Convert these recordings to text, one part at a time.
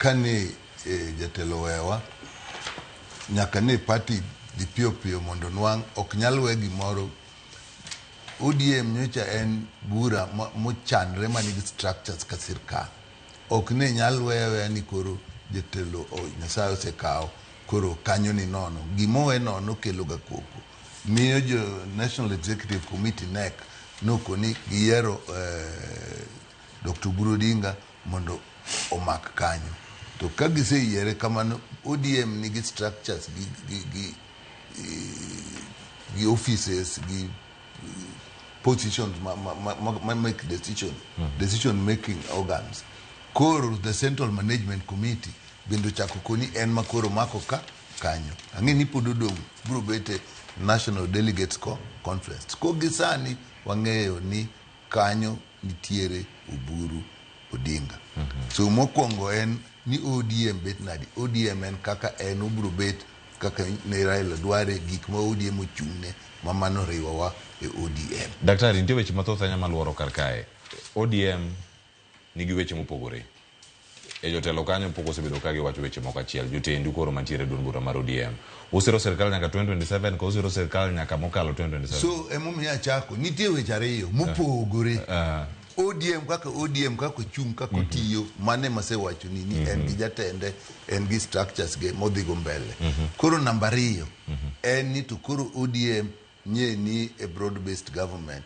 kane jatelo wewa nyaka ne party di pio pio mondo nwang ok nyal we gimoro. ODM nyocha en bura mochanre manigi structures ka sirkal. Ok ne nyal wewe ni koro jatelo Nyasaye osekao koro kanyo ni nono. Gimowe nono kelo ga koko. Miyo jo National Executive Committee NEC noko ni giero Dr. Burudinga mondo omak kanyo. To kagise yiere kamano ODM nigi structures gi offices gi positions make decision making organs. Koro the Central Management Committee bendo chako koni en makoro mako ka kanyo. Ang'e ni pododong bro bete National Delegates Conference. Ko gisani wang'eyo ni kanyo nitiere Oburu Odinga. So mokwongo en ni ODM bet nadi. ODM en kaka en obro bet kaka ne Raila dware gik ma ODM ochung'ne mamano riwowa e ODM. Daktari, nitie weche mathoth anya maluoro kar kae. ODM nigi weche mopogore. E jotelo kanyo pok osebedo ka giwacho weche moko achiel. Jotendu koro mantiere duond bura mar ODM. Usiro serikal nyaka 2027 ko usiro serikal nyaka mokalo 2027. So emomiyo achako nitie weche ariyo mopogore. ODM kaka chung kaka tiyo mane masewacho ni en gi jatende en gi structures ge modhigo mbele. Koro namba 2 en ni to koro ODM nye ni a broad based government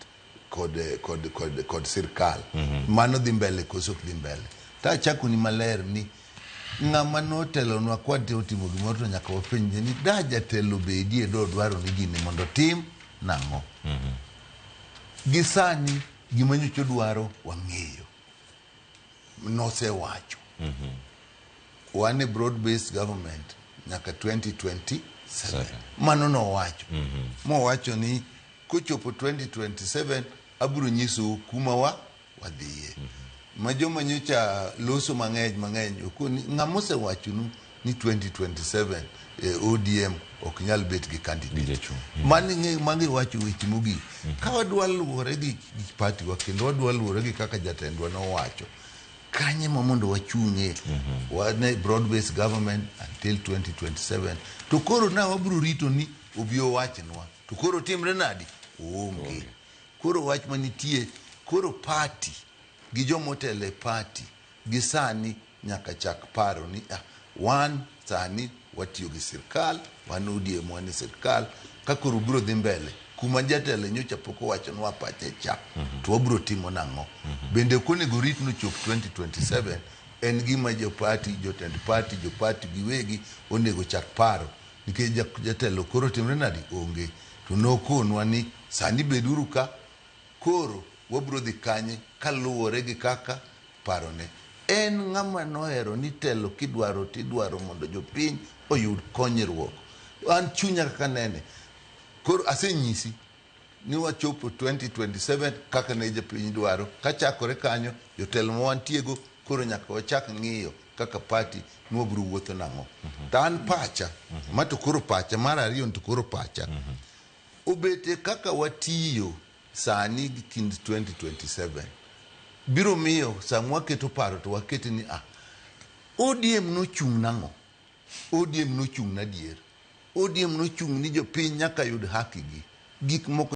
kod sirkal. Mano dhi mbele koso dhi mbele. Ta chako ni maler ni ng'ama notelo nwa kwate otimo gimoro to nyaka wapenje ni da jatelo bedie do dwaro ni gini mondo tim nang'o. Gisani gima nyocho dwaro wang'eyo nosewacho wane broad based government nyaka 2027 mano nowacho mowacho ni kochopo 2027 aburo nyiso kuma wadhiye. Majoma nyocha loso mang'eny okoni ng'amose wacho ni 2027 ODM ok nyal bet gi candidate. Mangi wacho weche mogi. Ka wadwa luwore gi party wa kendo wadwa luwore gi kaka jatendwa nowacho. Kanye mondo wachung'e wane broad based government until 2027. To koro na wabro rito ni obio wachnwa. To koro timre nadi? Onge. Koro wach manitie koro party gi jomotele party gisani nyaka chak paro ni wan sani watiyo gi sirkal, wan ODM wane sirkal, kakoro bro dhi mbele. Kuma jatele nyocha poko wacho nwa pache cha, to wabro timo nang'o. Bende konego rit no chop 2027, en gima jotend party giwegi onego chak paro. Nikech jatelo koro timre nadi? Onge. To nokonwa ni sani beduru ka, koro wabro dhi kanye kaluwore gi kaka parone. En ng'ama nohero ni telo kidwaro tidwaro mondo jopiny oyud konyruok. An chunya kaka nene. Koro asenyisi ni wachopo 2027 kaka ne jopiny dwaro. Kachakore kanyo jotelo ma wantiego koro nyaka wachak ng'iyo kaka party nwabro wuotho nang'o. Tan pacha, mato koro pacha, mar ariyo to koro pacha. Obete kaka watiyo sani kind 2027. Biro miyo samwa keto paro to waketi ni ODM nochung' nang'o. ODM nochung' nadier. ODM nochung' ni jopiny nyaka yud haki gi. Gik moko